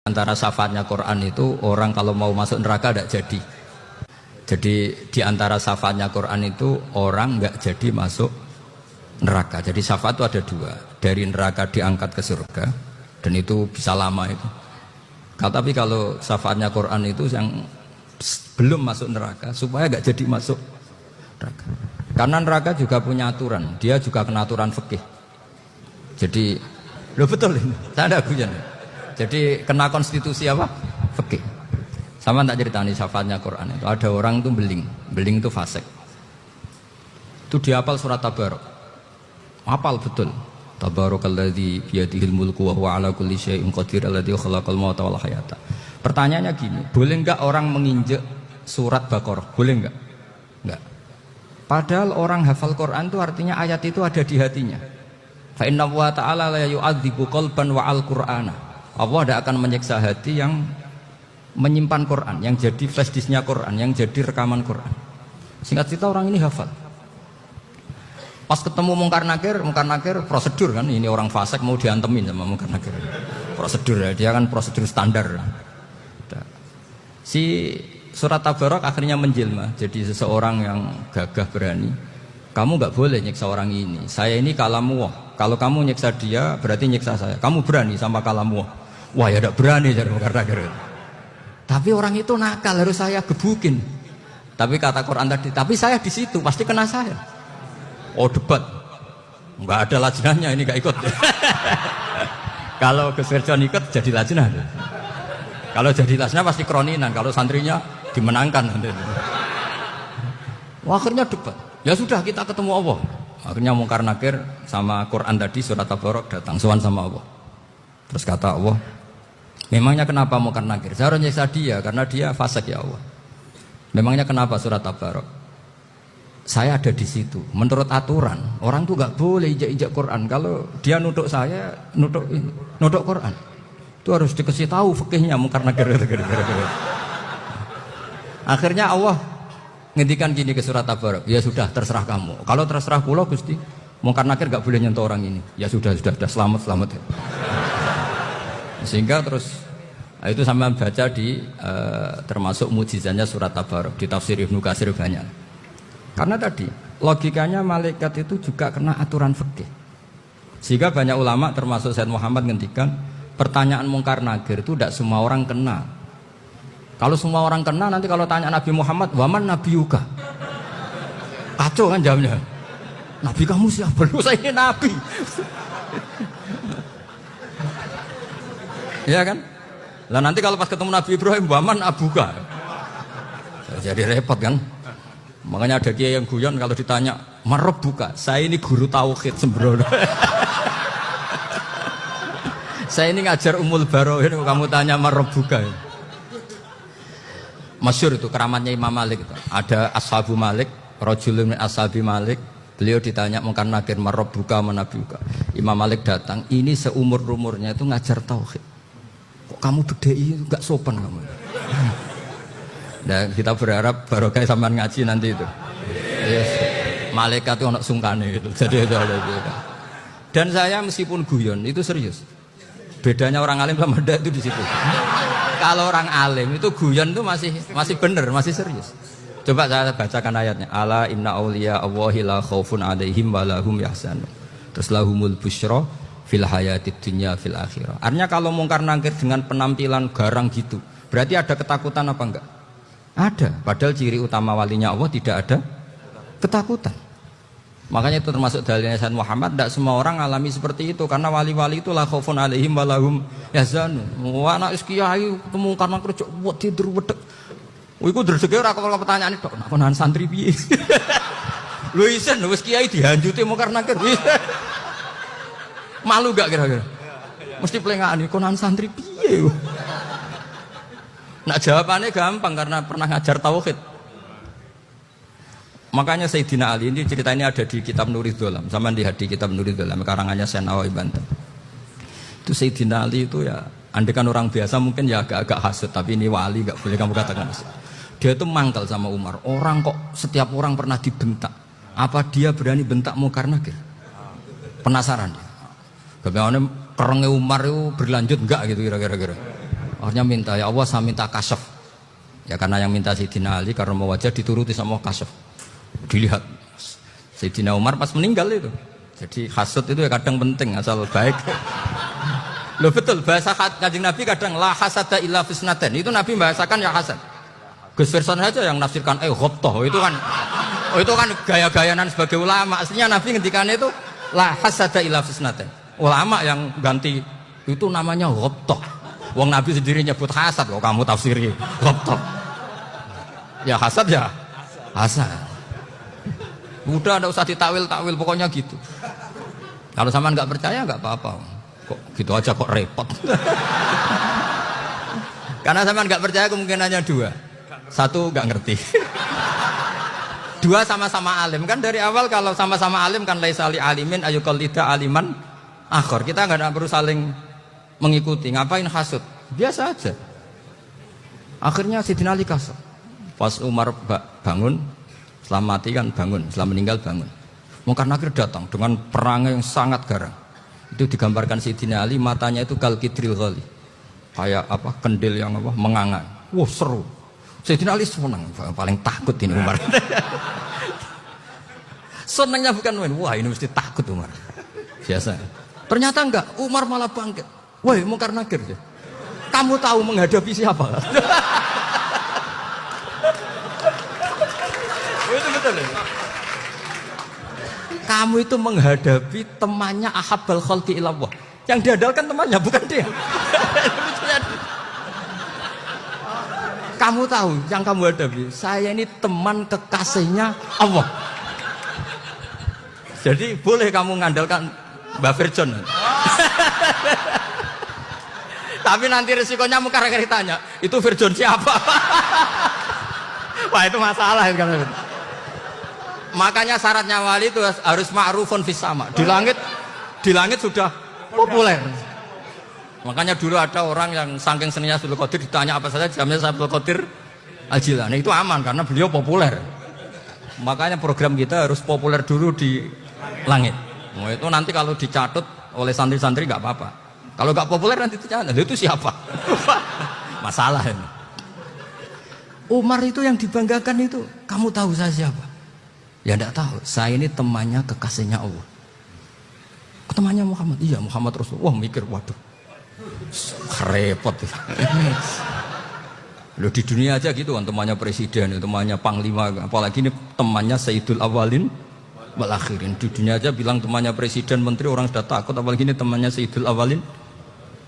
Antara syafaatnya Quran itu orang kalau mau masuk neraka tidak jadi. Jadi di antara syafaatnya Quran itu orang nggak jadi masuk neraka. Jadi syafaat itu ada dua, dari neraka diangkat ke surga dan itu bisa lama itu. Tapi kalau syafaatnya Quran itu yang belum masuk neraka supaya nggak jadi masuk neraka. Karena neraka juga punya aturan, dia juga kena aturan fikih. Jadi, lo betul ini, saya ada guyon. Jadi kena konstitusi apa? Fikih. Sama tak ceritani syafaatnya Quran itu. Ada orang itu beling itu fasik. Itu dia hafal surat Tabarok. Hafal betul. Tabarakalladzi biyadihil mulku wa huwa ala kulli syai'in qadir alladzi khalaqal mauta wal hayata. Pertanyaannya gini, boleh enggak orang menginjek surat Baqarah? Boleh enggak? Enggak. Padahal orang hafal Quran itu artinya ayat itu ada di hatinya. Fa inna wa ta'ala la yu'adzibu qalban wa al-Qur'ana. Allah tidak akan menyiksa hati yang menyimpan Quran, yang jadi flash disknya Quran, yang jadi rekaman Quran. Singkat cerita orang ini hafal. Pas ketemu Mungkar Nakir prosedur kan, ini orang fasik mau diantemin sama Mungkar Nakir. Prosedur ya, dia kan prosedur standar. Si surat Tabarok akhirnya menjelma jadi seseorang yang gagah berani. Kamu nggak boleh nyiksa orang ini. Saya ini kalamullah. Kalau kamu nyiksa dia berarti nyiksa saya. Kamu berani sama kalamullah. Wah ya tidak berani jadi Mungkar Nakir. Tapi orang itu nakal, harus saya gebukin. Tapi kata Quran tadi, tapi saya di situ pasti kena saya. Oh debat, nggak ada lajnahnya ini nggak ikut. Kalau Gus Wirjon ikut jadi lajnah. Kalau jadi lajnah pasti kroninan. Kalau santrinya dimenangkan. Wah, akhirnya debat. Ya sudah kita ketemu Allah. Akhirnya Mungkar Nakir sama Quran tadi surat Tabarok datang sowan sama Allah. Terus kata Allah, memangnya kenapa Mungkar Nakir? Saya harus nyiksa dia karena dia fasik ya Allah. Memangnya kenapa surat Tabarok? Saya ada di situ. Menurut aturan orang tuh nggak boleh injak-injak Quran. Kalau dia nutuk saya, nutuk Quran. Itu harus dikasih tahu fikihnya Mungkar Nakir. Akhirnya Allah ngendikan gini ke surat Tabarok. Ya sudah terserah kamu. Kalau terserah kula Gusti, Mungkar Nakir nggak boleh nyentuh orang ini. Ya sudah selamat. Sehingga terus itu sama baca di termasuk mujizatnya surat Tabarok di tafsir Ibnu Katsir banyak. Karena tadi logikanya malaikat itu juga kena aturan fikih. Sehingga banyak ulama termasuk Said Muhammad ngendikan pertanyaan Mungkar Nakir itu tidak semua orang kena. Kalau semua orang kena nanti kalau tanya Nabi Muhammad, waman nabiyuka? Kacau kan jawabnya. Nabi kamu siapa? Saya ini nabi. Iya kan? Lah nanti kalau pas ketemu Nabi Ibrahim, waman abuka? Jadi repot kan? Makanya ada kiai yang guyon kalau ditanya, "Marabbuka?" Saya ini guru tauhid sembrono. Saya ini ngajar Ummul Barohin, kamu tanya Marabbuka. Masyhur itu keramatnya Imam Malik itu. Ada Ashabu Malik, rajulun min ashabi Malik. Beliau ditanya Mungkar Nakir, "Marabbuka manabiuka?" Imam Malik datang, ini seumur-umurnya itu ngajar tauhid. Kok kamu bedai enggak sopan kamu? Dan kita berharap barokah sampean ngaji nanti itu. Yes. Malaikat itu anak sungkane gitu. Jadi itu ada itu. Dan saya meskipun guyon itu serius. Bedanya orang alim sama ndak itu di situ. Kalau orang alim itu guyon itu masih benar, masih serius. Coba saya bacakan ayatnya. Ala inna auliya Allahi la khaufun alaihim wa lahum yahzanun. Terus lahumul busyra fil hayatid dunya fil akhirah. Artinya kalau Mungkar Nakir dengan penampilan garang gitu, berarti ada ketakutan apa enggak? Ada, padahal ciri utama walinya Allah tidak ada ketakutan. Makanya itu termasuk dalilnya Sayyid Muhammad, tidak semua orang alami seperti itu karena wali-wali itu la khaufun alaihim wa lahum yahzanun. Wah anak kiai ketemu karena kerja buat tidur wedek. Iku dreseke ora kok pertanyaan tok, nek konan santri piye? Lho isen wis kiai dihanjuti Mungkar Nakir. Malu gak kira-kira? Mesti pelengahan konan santri piye? Nah jawabannya gampang karena pernah ngajar tauhid. Makanya Sayyidina Ali ini cerita ini ada di kitab Nurul Dholam. Sama di kitab Nurul Dholam karangannya Syekh Nawawi Banten. Itu Sayyidina Ali itu ya, andekan orang biasa mungkin ya agak-agak hasut, tapi ini wali gak boleh kamu katakan hasut. Dia itu mangkal sama Umar. Orang kok setiap orang pernah dibentak. Apa dia berani bentak Mungkar Nakir? Penasaran dia. Bagaimana kerengnya Umar itu berlanjut enggak gitu kira-kira. Akhirnya minta, ya Allah saya minta kasyaf. Ya karena yang minta Sayyidina Ali karena mau wajah dituruti sama kasyaf. Dilihat Sayyidina Umar pas meninggal itu. Jadi hasud itu ya kadang penting asal baik. Loh betul bahasa Kanjeng Nabi kadang la hasada illa fisnaten. Itu Nabi membahasakan ya hasad. Gus Verson aja yang nafsirkan ghobtoh itu kan gaya-gayanan sebagai ulama. Aslinya Nabi ngendikannya itu la hasada illa fisnaten. Ulama yang ganti itu namanya ghobtoh. Wong Nabi sendiri nyebut hasad kok kamu tafsiri ghobtoh. Ya hasad ya hasad. Udah enggak usah ditakwil-takwil pokoknya gitu. Kalau sama nggak percaya nggak apa-apa. Kok gitu aja kok repot. Karena sama nggak percaya kemungkinannya dua. Satu nggak ngerti. Dua sama-sama alim kan dari awal kalau sama-sama alim kan laisali alimin ayukal tidak aliman akhor. Kita nggak perlu saling mengikuti. Ngapain hasud? Biasa aja. Akhirnya Sayyidina Ali kasar. Pas Umar bangun, setelah mati kan bangun, setelah meninggal bangun. Mungkar Nakir datang dengan perang yang sangat garang. Itu digambarkan Sayyidina Ali matanya itu kal kidril ghali. Kayak apa? Kendil yang apa? Mengangan. Wah, seru. Sayyidina Ali senang, paling takut ini Umar. Senangnya bukan main, wah ini mesti takut Umar. Biasa. Ternyata enggak, Umar malah bangkit. Woi, Mungkar Nakir. Kamu tahu menghadapi siapa? Itu betul ya? Kamu itu menghadapi temannya ahabbal khalqi ilallah. Yang diandalkan temannya bukan dia. Kamu tahu yang kamu hadapi, saya ini teman kekasihnya Allah. Jadi boleh kamu mengandalkan Mbak Virjon. Tapi nanti resikonya Mungkar Nakir tanya, itu Virjon siapa? Wah itu masalah kan. Makanya syaratnya wali itu harus ma'rufun fis sama. Di langit sudah populer. Makanya dulu ada orang yang saking seninya Abdul Qadir ditanya apa saja jamnya Abdul Qadir Al-Jilani itu aman karena beliau populer. Makanya program kita harus populer dulu di langit. Nah, itu nanti kalau dicatut oleh santri-santri nggak apa-apa. Kalau nggak populer nanti dicatat itu siapa? Masalah ini. Umar itu yang dibanggakan itu, kamu tahu saya siapa? Ya enggak tahu. Saya ini temannya kekasihnya Allah. Temannya Muhammad. Iya Muhammad Rasulullah. Wah mikir waduh. Repot. Loh di dunia aja gitu kan temannya presiden, temannya panglima, apalagi ini temannya Sayyidul Awalin wal Akhirin. Di dunia aja bilang temannya presiden, menteri orang sudah takut, apalagi ini temannya Sayyidul Awalin.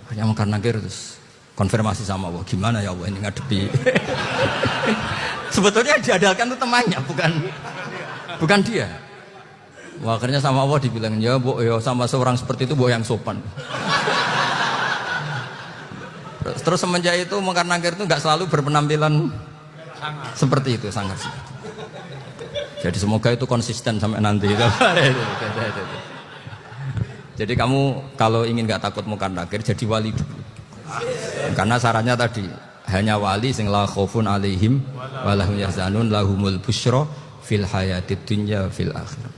Hanya Mungkar Nakir terus konfirmasi sama Allah, gimana ya Allah ini ngadepi. Sebetulnya diandalkan itu temannya, bukan dia. Wah, akhirnya sama Allah dibilang ya, Bu, ya sama seorang seperti itu Bu yang sopan. Terus semenjak itu Mungkar Nakir itu nggak selalu berpenampilan seperti itu sangat. Jadi semoga itu konsisten sampai nanti. Jadi kamu kalau ingin nggak takut Mungkar Nakir jadi wali dulu. Karena syaratnya tadi hanya wali sing la khaufun alaihim walahum yahzanun lahumul busyra fil hayatid dunya fil akhirah.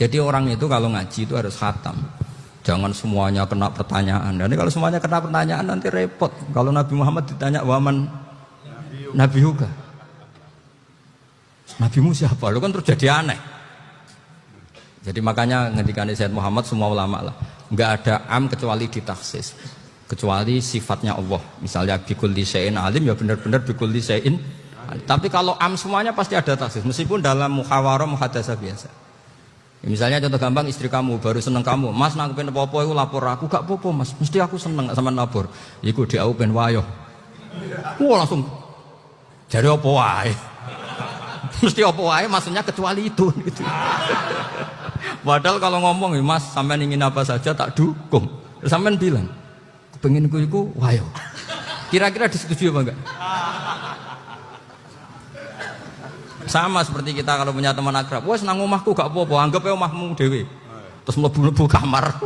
Jadi orang itu kalau ngaji itu harus khatam. Jangan semuanya kena pertanyaan. Dan kalau semuanya kena pertanyaan nanti repot. Kalau Nabi Muhammad ditanya waman Nabi Huga. Nabimu siapa? Lu kan terus jadi aneh. Jadi makanya ngendikan Sayyid Muhammad semua ulama lah. Enggak ada am kecuali ditaksis. Kecuali sifatnya Allah. Misalnya bikulli syai'in alim ya benar-benar bikulli syai'in. Tapi kalau am semuanya pasti ada taksis. Meskipun dalam muhawarah muhadasah biasa. Ya, misalnya contoh gampang istri kamu baru seneng kamu, Mas nak pengen apa-apa aku lapor aku gak apa-apa Mas, mesti aku seneng sama lapor. Iku dia aku pengen wayo. Wah langsung jadi apa wae. Mesti apa wae maksudnya kecuali itu gitu. Padahal kalau ngomong Mas sampean ingin apa saja tak dukung. Terus sampean bilang, pengen iku wayo. Kira-kira disetujui apa enggak? Sama seperti kita kalau punya teman akrab, wes nang omahku gak apa-apa, anggap aja omahmu dhewe. Terus mlebu-mlebu kamar.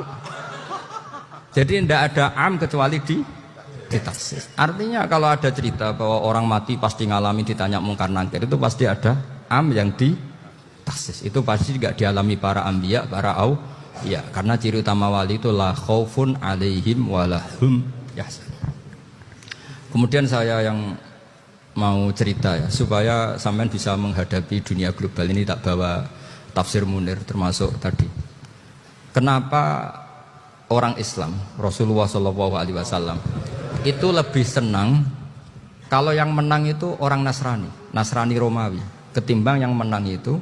Jadi tidak ada am kecuali ditaksis. Artinya kalau ada cerita bahwa orang mati pasti ngalami ditanya Mungkar Nakir itu pasti ada am yang ditaksis. Itu pasti juga dialami para anbiya, para auliya. Karena ciri utama wali itu la khaufun alaihim walahum yahzanun. Kemudian saya yang mau cerita ya, supaya sampean bisa menghadapi dunia global ini, tak bawa tafsir Munir termasuk tadi. Kenapa orang Islam, Rasulullah SAW itu lebih senang kalau yang menang itu orang Nasrani Romawi, ketimbang yang menang itu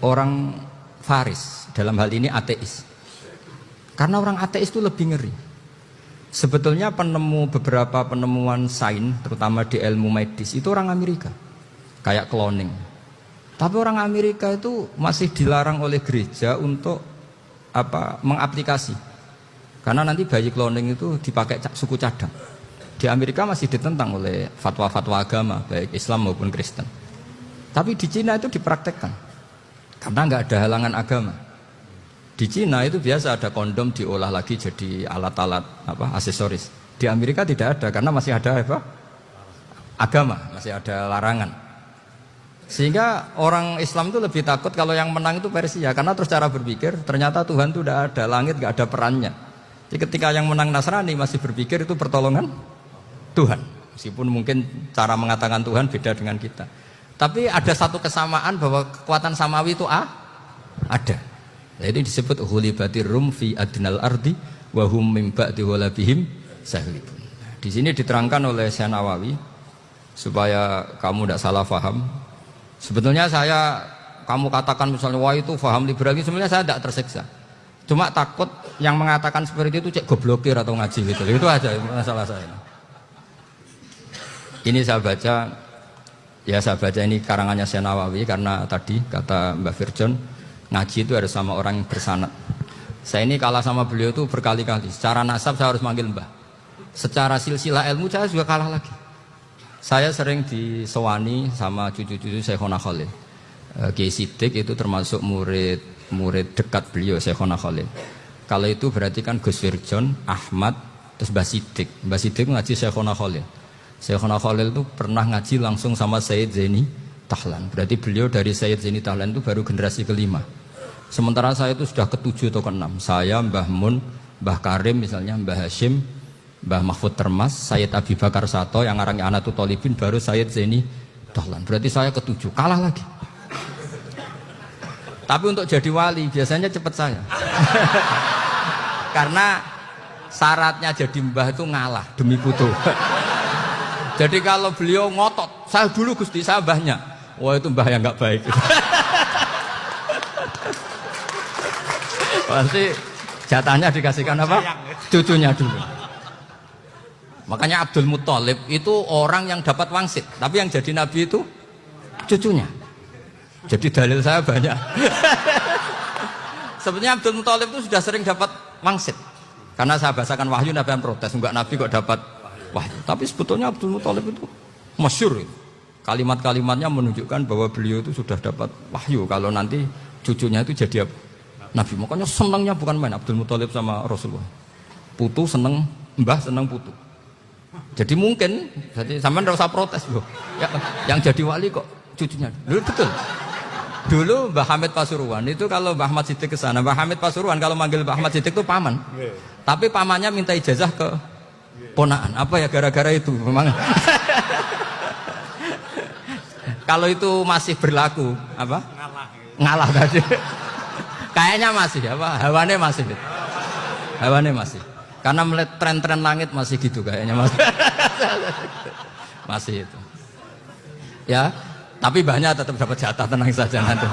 orang Faris, dalam hal ini ateis. Karena orang ateis itu lebih ngeri. Sebetulnya beberapa penemuan sains, terutama di ilmu medis, itu orang Amerika, kayak cloning. Tapi orang Amerika itu masih dilarang oleh gereja untuk mengaplikasi. Karena nanti bayi cloning itu dipakai suku cadang. Di Amerika masih ditentang oleh fatwa-fatwa agama, baik Islam maupun Kristen. Tapi di Cina itu dipraktekkan, karena nggak ada halangan agama. Di Cina itu biasa ada kondom diolah lagi jadi alat-alat aksesoris. Di Amerika tidak ada, karena masih ada agama, masih ada larangan. Sehingga orang Islam itu lebih takut kalau yang menang itu Persia, karena terus cara berpikir ternyata Tuhan itu tidak ada, langit nggak ada perannya. Jadi ketika yang menang Nasrani masih berpikir itu pertolongan Tuhan, meskipun mungkin cara mengatakan Tuhan beda dengan kita. Tapi ada satu kesamaan bahwa kekuatan samawi itu ada. Jadi disebut ghulibatir rum fi adnal ardi wa hum min ba'di ghalabihim sahlibun. Di sini diterangkan oleh Syekh Nawawi supaya kamu tidak salah paham. Sebetulnya kamu katakan misalnya wah itu paham liberalisme, sebenarnya saya tidak tersiksa. Cuma takut yang mengatakan seperti itu cek goblokir atau ngaji gitu. Itu aja masalah saya. Ini saya baca ini karangannya Syekh Nawawi, karena tadi kata Mbak Firjon, ngaji itu harus sama orang yang bersanad. Saya ini kalah sama beliau itu berkali-kali. Secara nasab saya harus manggil Mbah. Secara silsilah ilmu saya juga kalah lagi. Saya sering disewani sama cucu-cucu Syekhona Khalil. Kiai Siddiq itu termasuk murid dekat beliau, Syekhona Khalil. Kalau itu berarti kan Gus Firjon, Ahmad, terus Mbah Siddiq. Mbah Siddiq ngaji Syekhona Khalil. Syekhona Khalil itu pernah ngaji langsung sama Sayyid Zaini Tahlan. Berarti beliau dari Sayyid Zaini Tahlan itu baru generasi kelima. Sementara saya itu sudah ke-7 atau ke-6. Saya, Mbah Mun, Mbah Karim misalnya, Mbah Hashim, Mbah Mahfud Termas, Sayyid Abi Bakar Sato, yang arangnya Anatul Tolibin, baru Sayyid Zaini Tahlan. Berarti saya ke-7, kalah lagi. Tapi untuk jadi wali biasanya cepat saya. Karena syaratnya jadi mbah itu ngalah demi putu. Jadi kalau beliau ngotot, saya dulu Gusti, saya mbahnya. Wah itu mbah yang nggak baik. Pasti jatahnya dikasihkan apa? Cucunya dulu. Makanya Abdul Muthalib itu orang yang dapat wangsit, tapi yang jadi nabi itu cucunya. Jadi dalil saya banyak. Sebenarnya Abdul Muthalib itu sudah sering dapat wangsit. Karena saya bahasakan wahyu, nabi yang protes, enggak nabi kok dapat wahyu. Tapi sebetulnya Abdul Muthalib itu masyhur. Kalimat-kalimatnya menunjukkan bahwa beliau itu sudah dapat wahyu kalau nanti cucunya itu jadi nabi. Makanya senangnya bukan main Abdul Muthalib sama Rasulullah. Putu seneng mbah, seneng putu. Jadi mungkin, jadi sampean enggak usah protes loh. Ya, yang jadi wali kok cucunya. Dulu betul. Dulu Mbah Hamid Pasuruan itu kalau Mbah Ahmad Siddiq ke sana, Mbah Hamid Pasuruan kalau manggil Mbah Ahmad Siddiq itu paman. Tapi pamannya minta ijazah ke ponaan. Apa ya gara-gara itu memang. Kalau itu masih berlaku apa? Ngalah tadi. Kayaknya masih apa? Hawane masih. Karena melihat tren-tren langit masih gitu kayaknya masih. Masih itu. Ya, tapi banyak tetap dapat jatah, tenang saja nanti.